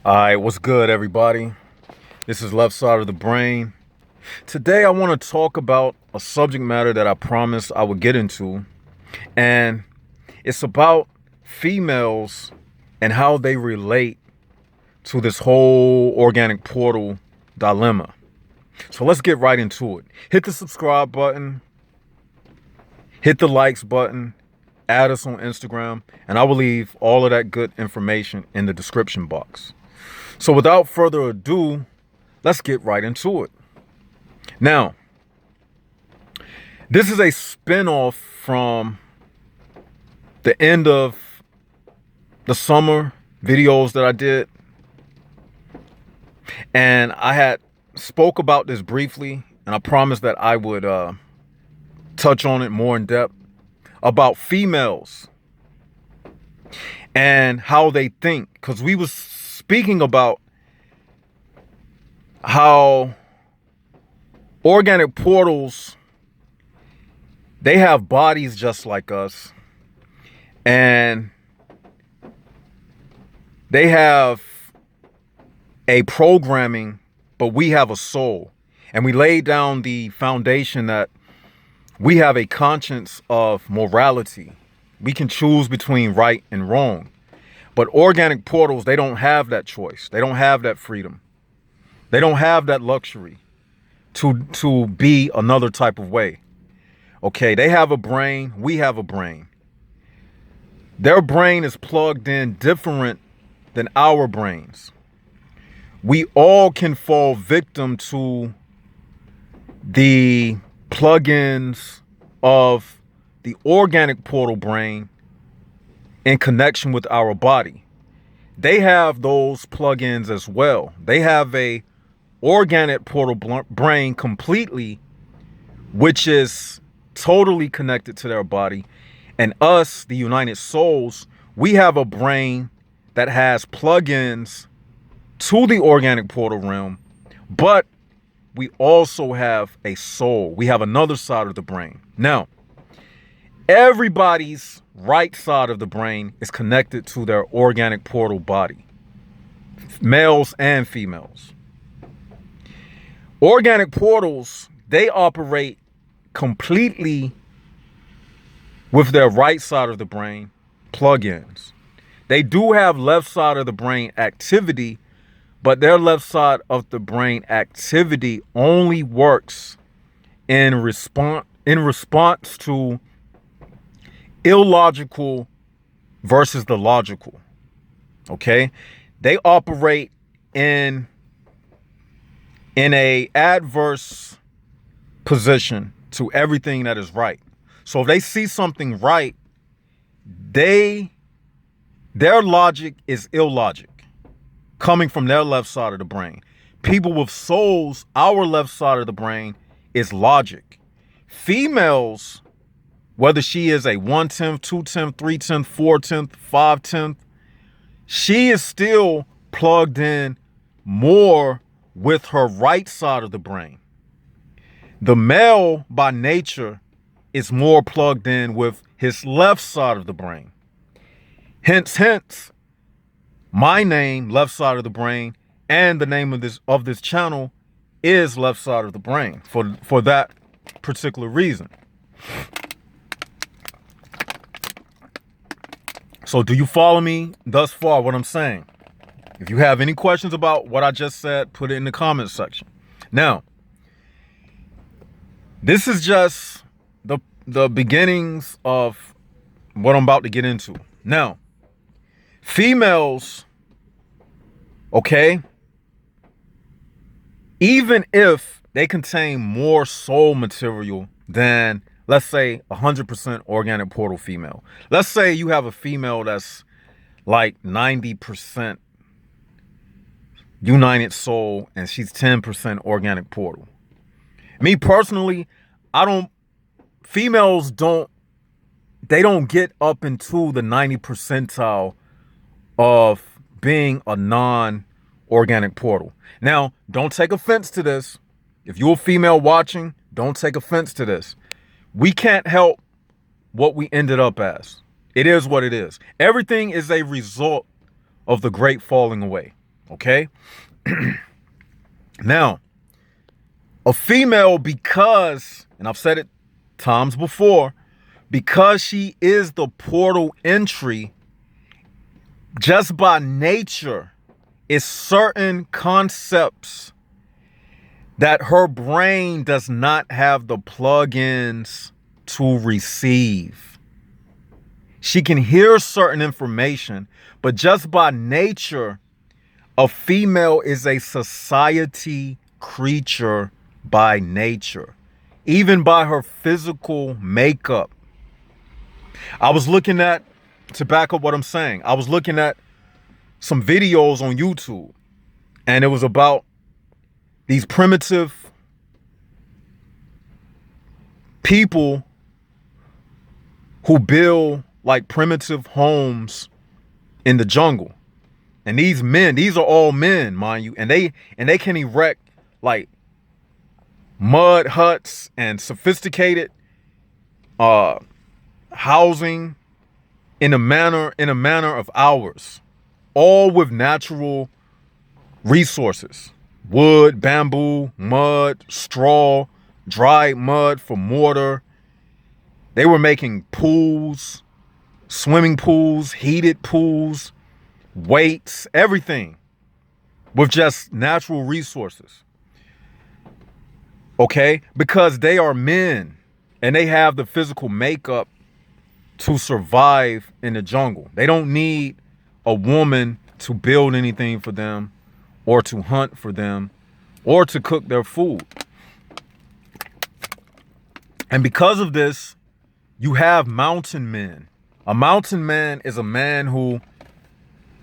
All right, what's good, everybody? This is Left Side of the Brain. Today, I want to talk about a subject matter that I promised I would get into, and it's about females and how they relate to this whole organic portal dilemma. So let's get right into it. Hit the subscribe button, hit the likes button, add us on Instagram, and I will leave all of that good information in the description box. So without further ado, let's get right into it. Now, this is a spin-off from the end of the summer videos that I did. And I had spoke about this briefly, and I promised that I would touch on it more in depth about females and how they think. Because we was speaking about how organic portals, they have bodies just like us, and they have a programming, but we have a soul. And we laid down the foundation that we have a conscience of morality. We can choose between right and wrong. But organic portals, they don't have that choice. They don't have that freedom. They don't have that luxury to be another type of way. Okay, they have a brain. We have a brain. Their brain is plugged in different than our brains. We all can fall victim to the plugins of the organic portal brain in connection with our body. They have those plugins as well. They have a organic portal brain completely, which is totally connected to their body. And us, the United Souls, we have a brain that has plugins to the organic portal realm, but we also have a soul. We have another side of the brain. Now, everybody's right side of the brain is connected to their organic portal body, males and females. Organic portals, they operate completely with their right side of the brain plugins. They do have left side of the brain activity, but their left side of the brain activity only works in response to illogical versus the logical. Okay? They operate in a adverse position to everything that is right. So if they see something right, their logic is illogic, coming from their left side of the brain. People with souls, our left side of the brain is logic. Females, whether she is a 1/10, 2/10, 3/10, 4/10, 5/10, she is still plugged in more with her right side of the brain. The male by nature is more plugged in with his left side of the brain. Hence, my name, Left Side of the Brain, and the name of this channel is Left Side of the Brain for that particular reason. So do you follow me thus far, what I'm saying? If you have any questions about what I just said, put it in the comments section. Now, this is just the beginnings of what I'm about to get into. Now, females, okay, even if they contain more soul material than, let's say, 100% organic portal female. Let's say you have a female that's like 90% United Soul and she's 10% organic portal. Me personally, females don't get up into the 90 percentile of being a non-organic portal. Now, don't take offense to this. If you're a female watching, don't take offense to this. We can't help what we ended up as. It is what it is. Everything is a result of the great falling away. Okay? Now, a female, because, and I've said it times before, because she is the portal entry, just by nature, is certain concepts that her brain does not have the plugins to receive. She can hear certain information, but just by nature, a female is a society creature by nature, even by her physical makeup. I was looking at, to back up what I'm saying, I was looking at some videos on YouTube, and it was about these primitive people who build like primitive homes in the jungle. And these men, these are all men, mind you, and they can erect like mud huts and sophisticated housing in a manner of hours, all with natural resources: wood, bamboo, mud, straw, dried mud for mortar. They were making pools, swimming pools, heated pools, weights, everything with just natural resources. Okay? Because they are men and they have the physical makeup to survive in the jungle. They don't need a woman to build anything for them, or to hunt for them, or to cook their food. And because of this, you have mountain men. A mountain man is a man who,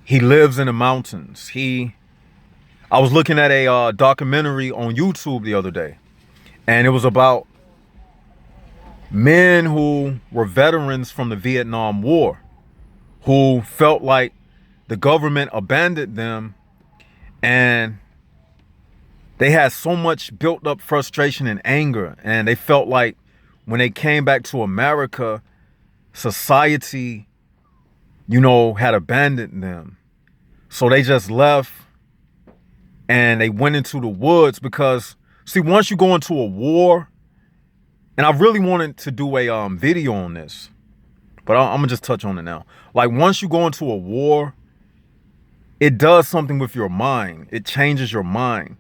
he lives in the mountains. I was looking at a documentary on YouTube the other day, and it was about men who were veterans from the Vietnam War, who felt like the government abandoned them, and they had so much built up frustration and anger, and they felt like when they came back to America, society, had abandoned them. So they just left and they went into the woods because, see, once you go into a war, and I really wanted to do a video on this, but I'm gonna just touch on it now. Like, once you go into a war, it does something with your mind. It changes your mind.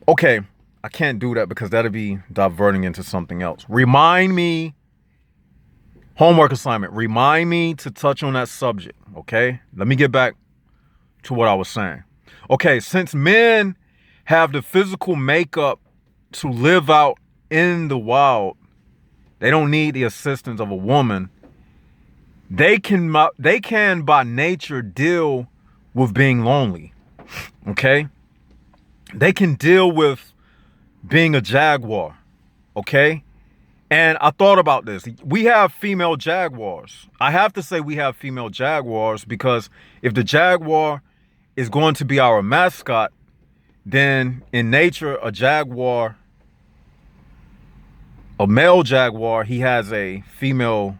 Okay, I can't do that because that'd be diverting into something else. Remind me, homework assignment, remind me to touch on that subject, okay? Let me get back to what I was saying. Okay, since men have the physical makeup to live out in the wild, they don't need the assistance of a woman. They can by nature deal with being lonely, okay? They can deal with being a jaguar, okay? And I thought about this. We have female jaguars. I have to say we have female jaguars because if the jaguar is going to be our mascot, then in nature, a male jaguar, he has a female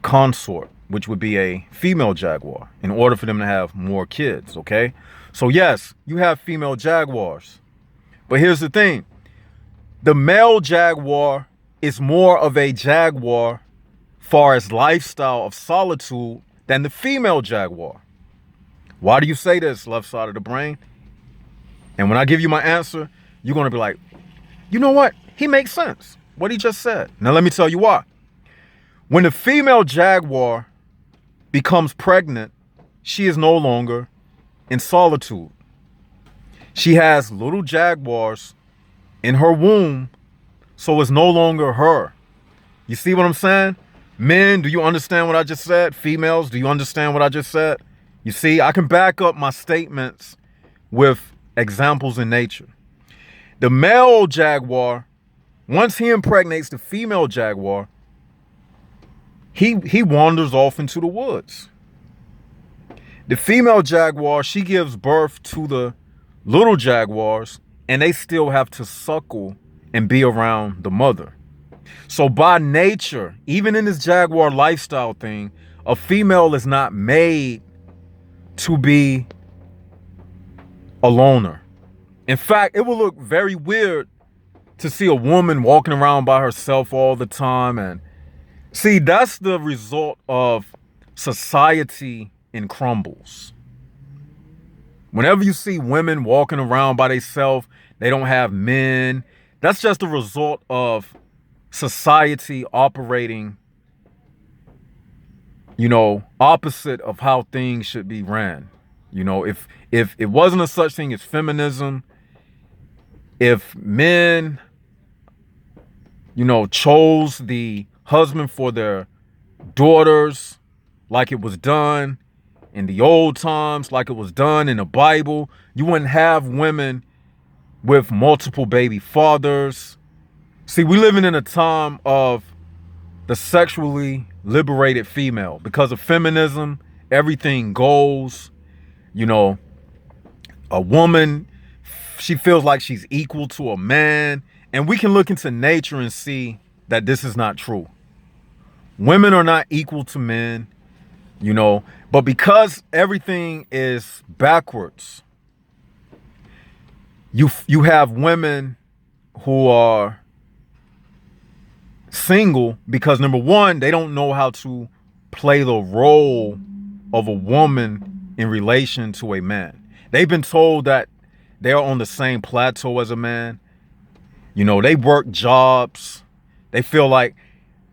consort, which would be a female jaguar, in order for them to have more kids, okay? So yes, you have female jaguars. But here's the thing. The male jaguar is more of a jaguar far as lifestyle of solitude than the female jaguar. Why do you say this, left side of the brain? And when I give you my answer, you're going to be like, you know what? He makes sense, what he just said. Now let me tell you why. When the female jaguar becomes pregnant, she is no longer in solitude. She has little jaguars in her womb, so it's no longer her. You see what I'm saying? Men, do you understand what I just said? Females, do you understand what I just said? You see, I can back up my statements with examples in nature. The male jaguar, once he impregnates the female jaguar, he wanders off into the woods. The female jaguar, she gives birth to the little jaguars, and they still have to suckle and be around the mother. So by nature, even in this jaguar lifestyle thing, a female is not made to be a loner. In fact, it will look very weird to see a woman walking around by herself all the time. And see, that's the result of society in crumbles. Whenever you see women walking around by themselves, they don't have men. That's just a result of society operating, opposite of how things should be ran. If it wasn't a such thing as feminism, if men, chose the husband for their daughters like it was done in the old times, like it was done in the Bible, you wouldn't have women with multiple baby fathers. See, we living in a time of the sexually liberated female. Because of feminism, everything goes. A woman, she feels like she's equal to a man. And we can look into nature and see that this is not true. Women are not equal to men, but because everything is backwards, you have women who are single because, number one, they don't know how to play the role of a woman in relation to a man. They've been told that they're on the same plateau as a man. They work jobs. They feel like,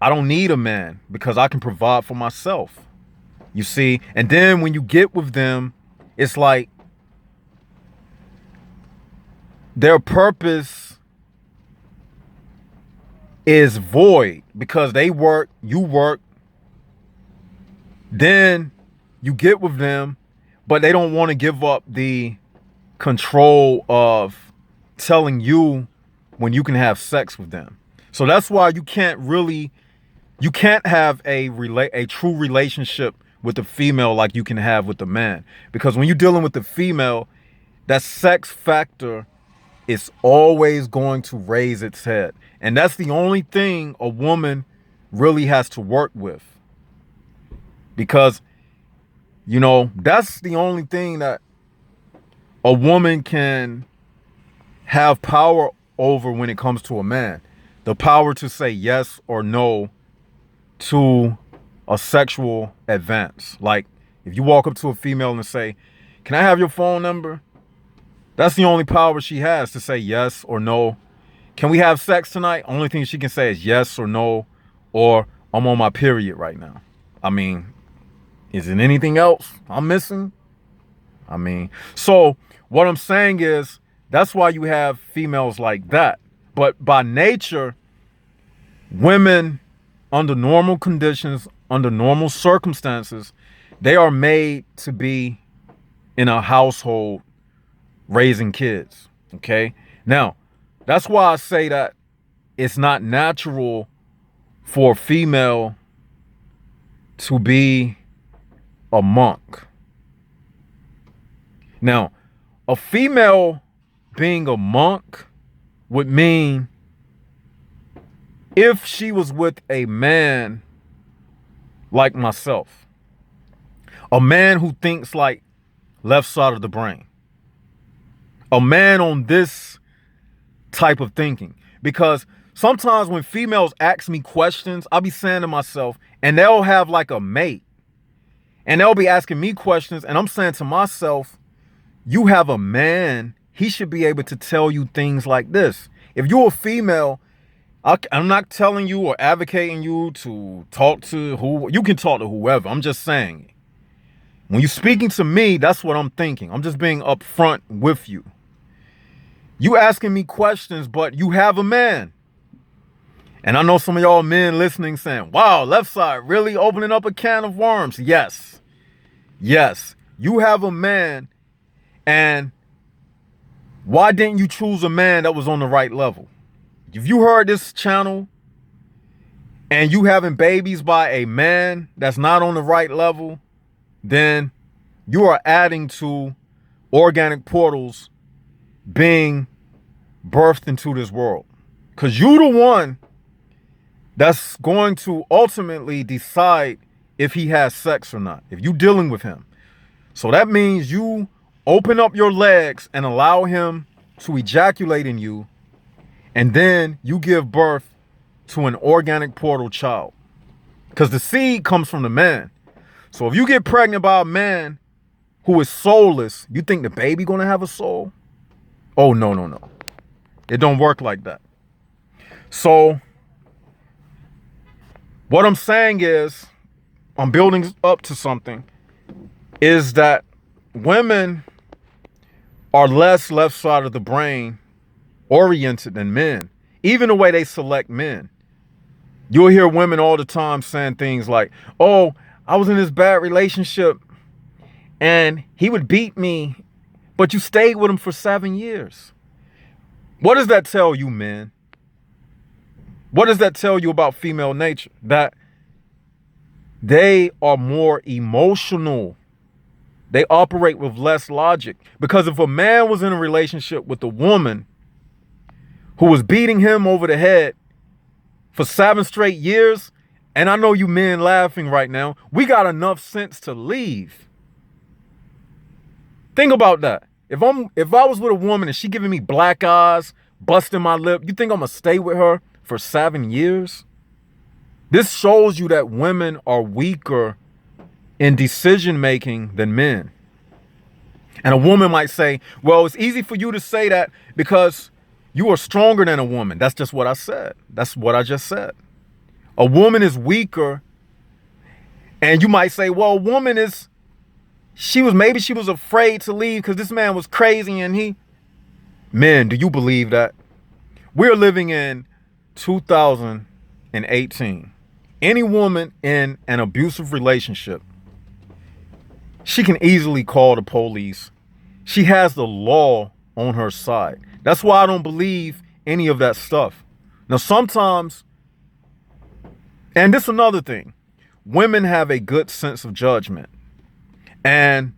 I don't need a man because I can provide for myself. You see? And then when you get with them, it's like their purpose is void because they work, you work. Then you get with them, but they don't want to give up the control of telling you when you can have sex with them. So that's why you can't have a true relationship with the female like you can have with the man. Because when you're dealing with the female, that sex factor is always going to raise its head. And that's the only thing a woman really has to work with. Because, that's the only thing that a woman can have power over when it comes to a man. The power to say yes or no to a sexual advance. Like if you walk up to a female and say, "Can I have your phone number?" That's the only power she has, to say yes or no. "Can we have sex tonight?" Only thing she can say is yes or no, or "I'm on my period right now." I mean, is it anything else I'm missing? So what I'm saying is that's why you have females like that. But by nature, women, under normal conditions, under normal circumstances, they are made to be in a household raising kids. Okay? Now, that's why I say that it's not natural for a female to be a monk. Now, a female being a monk would mean if she was with a man like myself, a man who thinks like left side of the brain, a man on this type of thinking. Because sometimes when females ask me questions, I'll be saying to myself, and they'll have like a mate, and they'll be asking me questions, and I'm saying to myself, you have a man, he should be able to tell you things like this. If you're a female, I'm not telling you or advocating you to talk to who, you can talk to whoever. I'm just saying, when you're speaking to me, that's what I'm thinking. I'm just being upfront with you. You asking me questions, but you have a man. And I know some of y'all men listening saying, wow, left side really opening up a can of worms. Yes. Yes. You have a man. And why didn't you choose a man that was on the right level? If you heard this channel and you having babies by a man that's not on the right level, then you are adding to organic portals being birthed into this world. Because you're the one that's going to ultimately decide if he has sex or not, if you're dealing with him. So that means you Open up your legs and allow him to ejaculate in you, and then you give birth to an organic portal child. Because the seed comes from the man. So if you get pregnant by a man who is soulless, you think the baby gonna have a soul? Oh, no, no, no. It don't work like that. So what I'm saying is, I'm building up to something, is that women are less left side of the brain oriented than men. Even the way they select men. You'll hear women all the time saying things like, oh, I was in this bad relationship and he would beat me, but you stayed with him for 7 years. What does that tell you, men? What does that tell you about female nature? That they are more emotional. They operate with less logic. Because if a man was in a relationship with a woman who was beating him over the head for 7 straight years, and I know you men laughing right now, we got enough sense to leave. Think about that. If I was with a woman and she giving me black eyes, busting my lip, you think I'm gonna stay with her for 7 years? This shows you that women are weaker in decision making than men. And a woman might say, well, it's easy for you to say that because you are stronger than a woman. That's just what I said. That's what I just said. A woman is weaker. And you might say, well, a woman is, maybe she was afraid to leave because this man was crazy and he. Men, do you believe that? We're living in 2018. Any woman in an abusive relationship, she can easily call the police. She has the law on her side. That's why I don't believe any of that stuff. Now, sometimes, and this is another thing, women have a good sense of judgment. And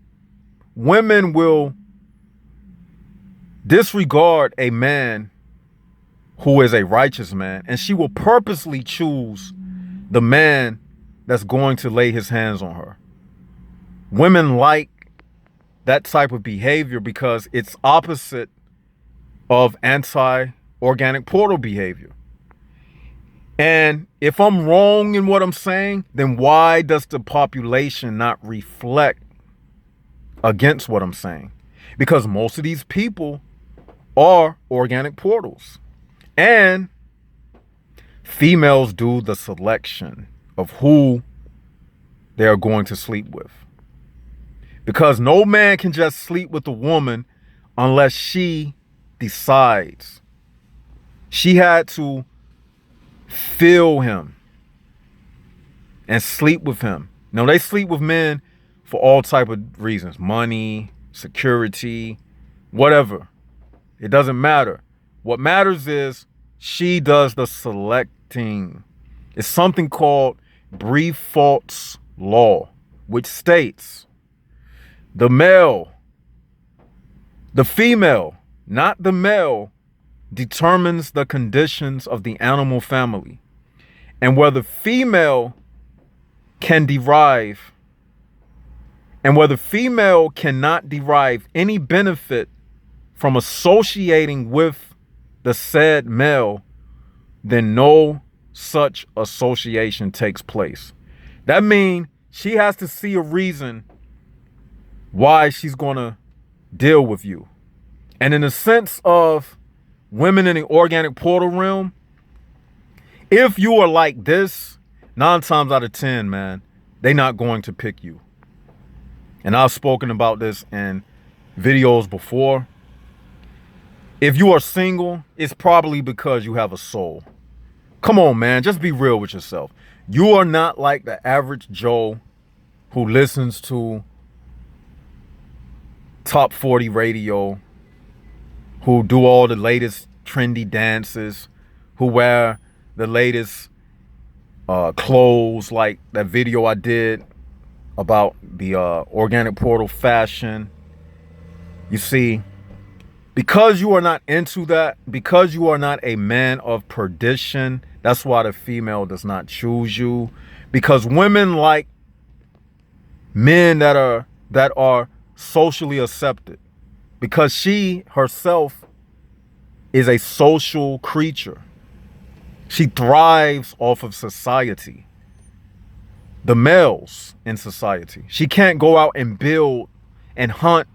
women will disregard a man who is a righteous man, and she will purposely choose the man that's going to lay his hands on her. Women like that type of behavior because it's opposite of anti-organic portal behavior. And if I'm wrong in what I'm saying, then why does the population not reflect against what I'm saying? Because most of these people are organic portals. And females do the selection of who they are going to sleep with. Because no man can just sleep with a woman unless she decides. She had to feel him and sleep with him. Now, they sleep with men for all type of reasons. Money, security, whatever. It doesn't matter. What matters is she does the selecting. It's something called Brefault's law, which states the female, not the male, determines the conditions of the animal family. And whether female cannot derive any benefit from associating with the said male, then no such association takes place. That means she has to see a reason why she's going to deal with you. And in the sense of women in the organic portal realm, if you are like this, 9 times out of 10, man, they're not going to pick you. And I've spoken about this in videos before. If you are single, it's probably because you have a soul. Come on, man, just be real with yourself. You are not like the average Joe who listens to Top 40 radio, who do all the latest trendy dances, who wear the latest clothes, like that video I did about the organic portal fashion. You see, because you are not into that, because you are not a man of perdition, that's why the female does not choose you. Because women like men that are socially accepted because she herself is a social creature. She thrives off of society, the males in society. She can't go out and build and hunt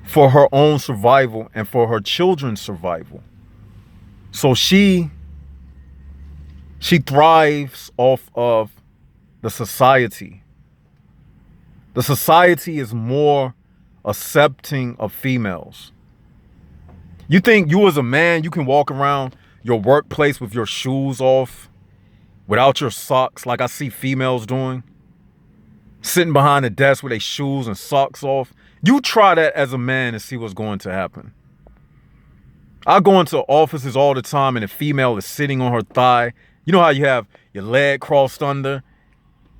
for her own survival and for her children's survival. So she thrives off of the society. The society is more accepting of females. You think you as a man, you can walk around your workplace with your shoes off, without your socks, like I see females doing? Sitting behind a desk with their shoes and socks off. You try that as a man and see what's going to happen. I go into offices all the time and a female is sitting on her thigh. You know how you have your leg crossed under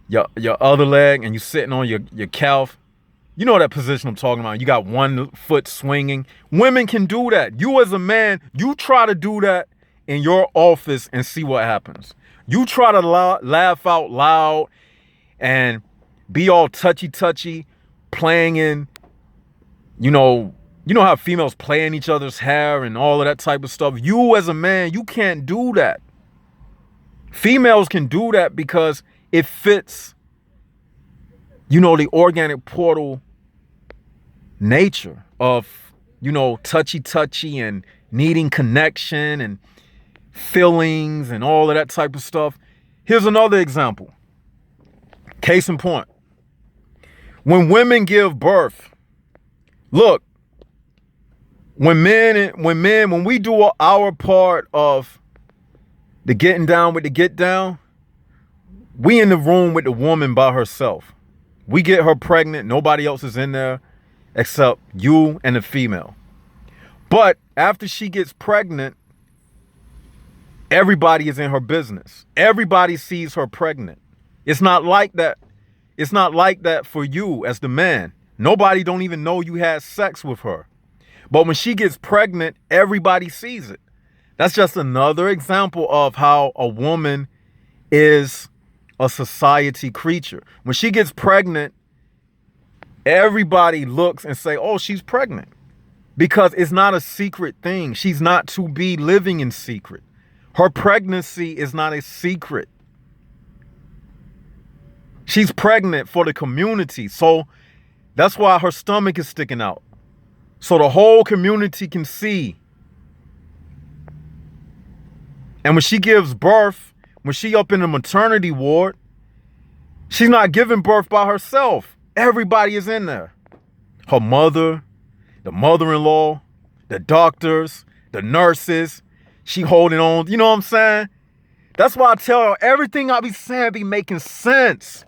your other leg and you sitting on your calf? You know that position I'm talking about. You got one foot swinging. Women can do that. You as a man, you try to do that in your office and see what happens. You try to laugh out loud and be all touchy, playing in, you know how females play in each other's hair and all of that type of stuff. You as a man, you can't do that. Females can do that because it fits, the organic portal nature of, touchy and needing connection and feelings and all of that type of stuff. Here's another example. Case in point. When women give birth, look, when we do our part of the getting down with the get down, we in the room with the woman by herself. We get her pregnant. Nobody else is in there except you and the female. But after she gets pregnant, everybody is in her business. Everybody sees her pregnant. It's not like that. It's not like that for you as the man. Nobody don't even know you had sex with her. But when she gets pregnant, everybody sees it. That's just another example of how a woman is a society creature. When she gets pregnant, everybody looks and say, oh, she's pregnant. Because it's not a secret thing. She's not to be living in secret. Her pregnancy is not a secret. She's pregnant for the community. So that's why her stomach is sticking out. So the whole community can see. And when she gives birth, when she up in the maternity ward, she's not giving birth by herself. Everybody is in there. Her mother, the mother-in-law, the doctors, the nurses. She holding on. You know what I'm saying? That's why I tell her everything I be saying be making sense.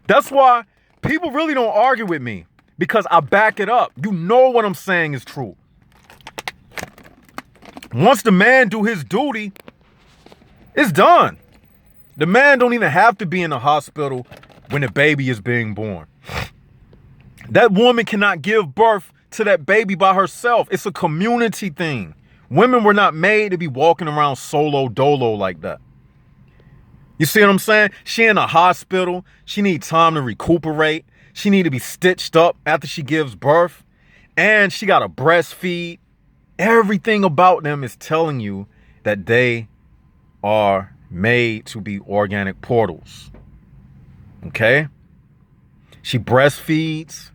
That's why people really don't argue with me, because I back it up. You know what I'm saying is true. Once the man do his duty, it's done. The man don't even have to be in the hospital when the baby is being born. That woman cannot give birth to that baby by herself. It's a community thing. Women were not made to be walking around solo dolo like that. You see what I'm saying? She in a hospital. She needs time to recuperate. She need to be stitched up after she gives birth. And she got to breastfeed. Everything about them is telling you that they are made to be organic portals. Okay? She breastfeeds.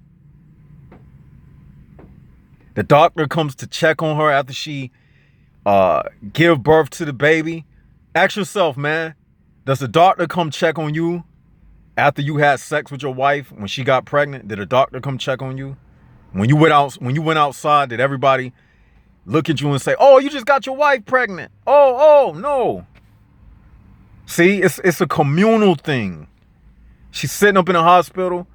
The doctor comes to check on her after she give birth to the baby. Ask yourself, man, does the doctor come check on you after you had sex with your wife when she got pregnant? Did a doctor come check on you? When you went outside, did everybody look at you and say, "Oh, you just got your wife pregnant"? Oh, no. See, it's a communal thing. She's sitting up in the hospital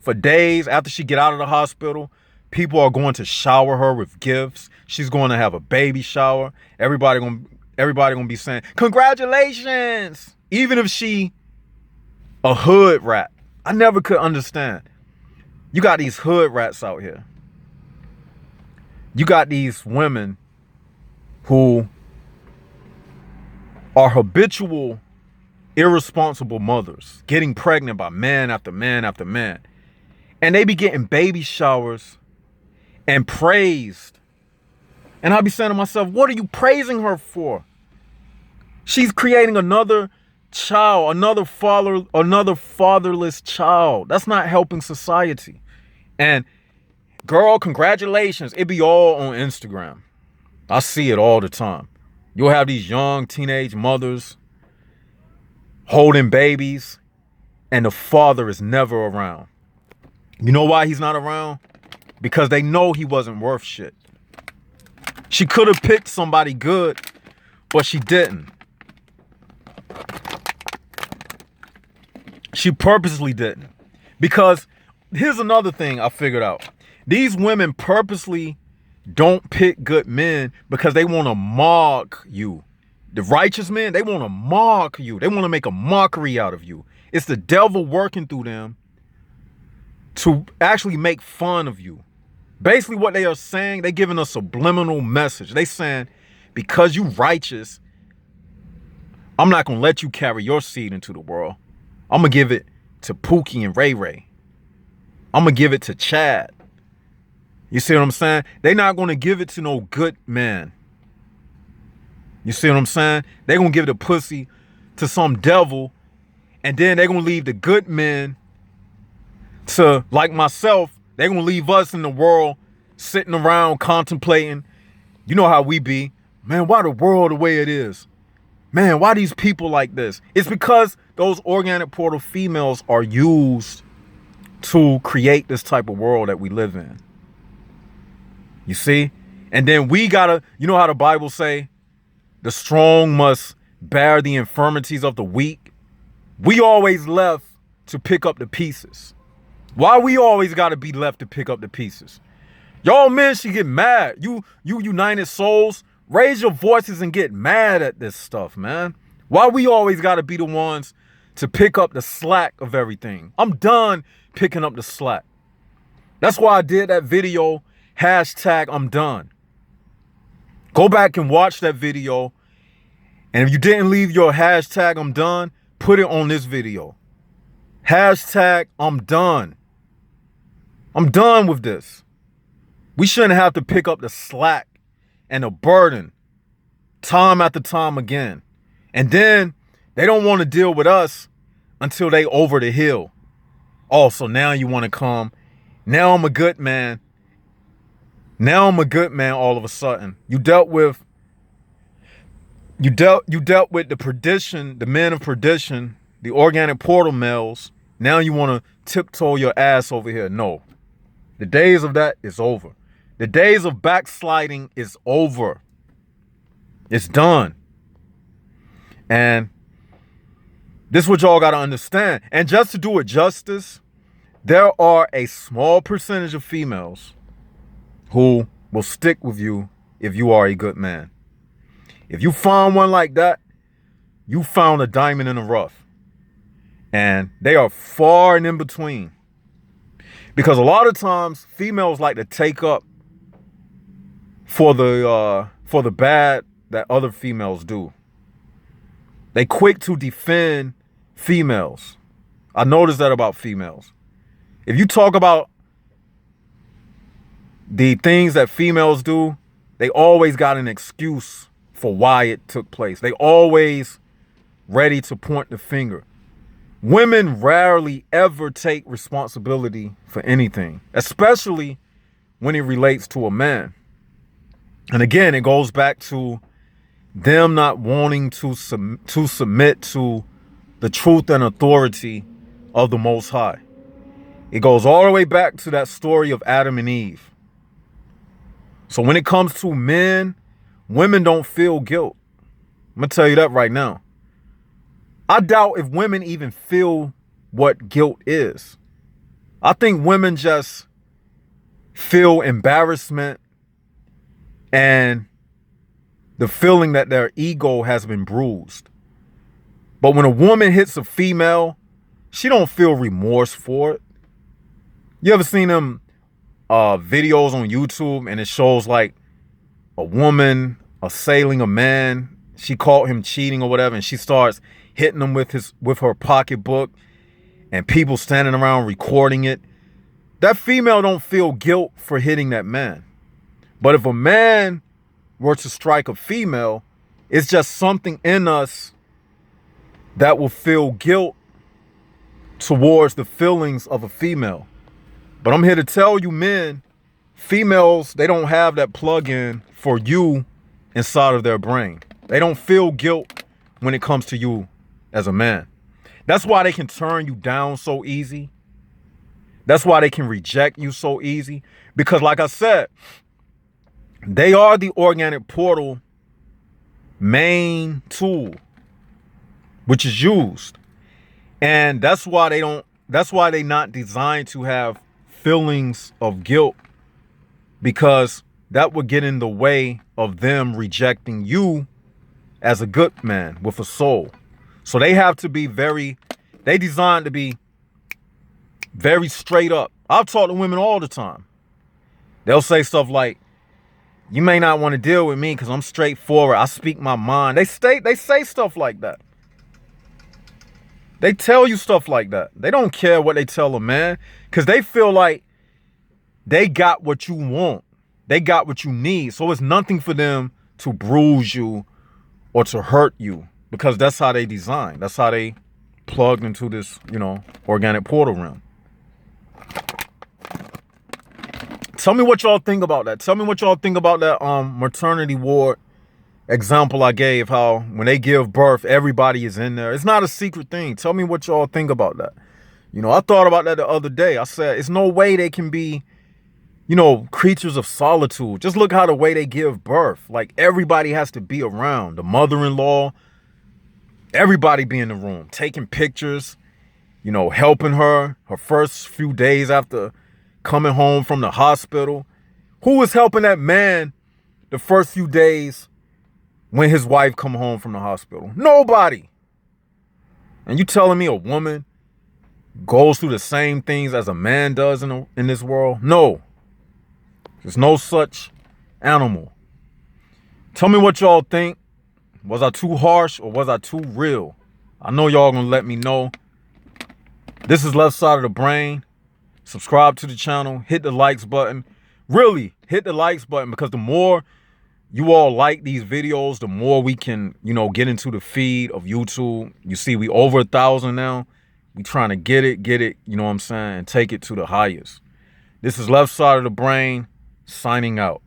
for days after she get out of the hospital. People are going to shower her with gifts. She's going to have a baby shower. Everybody gonna be saying, "Congratulations." Even if she a hood rat. I never could understand. You got these hood rats out here. You got these women who are habitual, irresponsible mothers, getting pregnant by man after man after man. And they be getting baby showers and praised. And I'll be saying to myself, what are you praising her for? She's creating another child, another fatherless child. That's not helping society. And girl, congratulations. It be all on Instagram. I see it all the time. You'll have these young teenage mothers holding babies, and the father is never around. You know why he's not around? Because they know he wasn't worth shit. She could have picked somebody good, but she didn't. She purposely didn't. Because here's another thing I figured out. These women purposely don't pick good men because they want to mock you. The righteous men, they want to mock you. They want to make a mockery out of you. It's the devil working through them to actually make fun of you. Basically what they are saying, they giving a subliminal message. They saying, because you righteous, I'm not going to let you carry your seed into the world. I'm going to give it to Pookie and Ray Ray. I'm going to give it to Chad. You see what I'm saying? They're not going to give it to no good man. You see what I'm saying? They're going to give the pussy to some devil, and then they're going to leave the good men to, like myself, they're going to leave us in the world sitting around contemplating. You know how we be. Man, why the world the way it is? Man, why these people like this? It's because those organic portal females are used to create this type of world that we live in. You see? And then we gotta, you know how the Bible say, the strong must bear the infirmities of the weak. We always left to pick up the pieces. Why we always gotta be left to pick up the pieces? Y'all men should get mad. You united souls, raise your voices and get mad at this stuff, man. Why we always gotta be the ones to pick up the slack of everything? I'm done picking up the slack. That's why I did that video, #I'm done. Go back and watch that video. And if you didn't leave your #I'm done, put it on this video. #I'm done. I'm done with this. We shouldn't have to pick up the slack and the burden time after time again. And then they don't want to deal with us until they over the hill. Oh, so now you want to come. Now I'm a good man. Now I'm a good man all of a sudden. You dealt with the perdition, the men of perdition, the organic portal males. Now you want to tiptoe your ass over here. No. The days of that is over. The days of backsliding is over. It's done. And this is what y'all got to understand. And just to do it justice, there are a small percentage of females who will stick with you if you are a good man. If you find one like that, you found a diamond in the rough. And they are far and in between. Because a lot of times females like to take up for the bad that other females do. They quick to defend females. I noticed that about females. If you talk about the things that females do, they always got an excuse for why it took place. They always ready to point the finger. Women rarely ever take responsibility for anything, especially when it relates to a man. And again, it goes back to them not wanting to submit to the truth and authority of the Most High. It goes all the way back to that story of Adam and Eve. So when it comes to men, women don't feel guilt. I'm going to tell you that right now. I doubt if women even feel what guilt is. I think women just feel embarrassment and the feeling that their ego has been bruised. But when a woman hits a female, she don't feel remorse for it. You ever seen them videos on YouTube and it shows like a woman assailing a man? She caught him cheating or whatever, and she starts hitting him with her pocketbook, and people standing around recording it. that female don't feel guilt for hitting that man. But if a man were to strike a female, it's just something in us that will feel guilt towards the feelings of a female. But I'm here to tell you, men, females, they don't have that plug-in for you inside of their brain. They don't feel guilt when it comes to you as a man. That's why they can turn you down so easy. That's why they can reject you so easy. Because like I said, they are the organic portal main tool, which is used. And that's why they're not designed to have feelings of guilt, because that would get in the way of them rejecting you as a good man with a soul. So they have to be they designed to be very straight up. I've talked to women all the time. They'll say stuff like, you may not want to deal with me because I'm straightforward. I speak my mind. They say stuff like that. They tell you stuff like that. They don't care what they tell a man because they feel like they got what you want. They got what you need. So it's nothing for them to bruise you or to hurt you, because that's how they design. That's how they plugged into this, organic portal realm. Tell me what y'all think about that. Tell me what y'all think about that maternity ward example I gave, how when they give birth, everybody is in there. It's not a secret thing. Tell me what y'all think about that. I thought about that the other day. I said, it's no way they can be, creatures of solitude. Just look how the way they give birth. Like, everybody has to be around. The mother-in-law, everybody be in the room, taking pictures, helping her first few days after coming home from the hospital. Who was helping that man the first few days when his wife come home from the hospital? Nobody. And you telling me a woman goes through the same things as a man does in this world? No. There's no such animal. Tell me what y'all think. Was I too harsh or was I too real? I know y'all gonna let me know. This is Left Side of the Brain. Subscribe to the channel. Hit the likes button. Really, hit the likes button, because the more you all like these videos, the more we can, get into the feed of YouTube. You see, we over 1,000 now. We trying to get it, you know what I'm saying, and take it to the highest. This is Left Side of the Brain, signing out.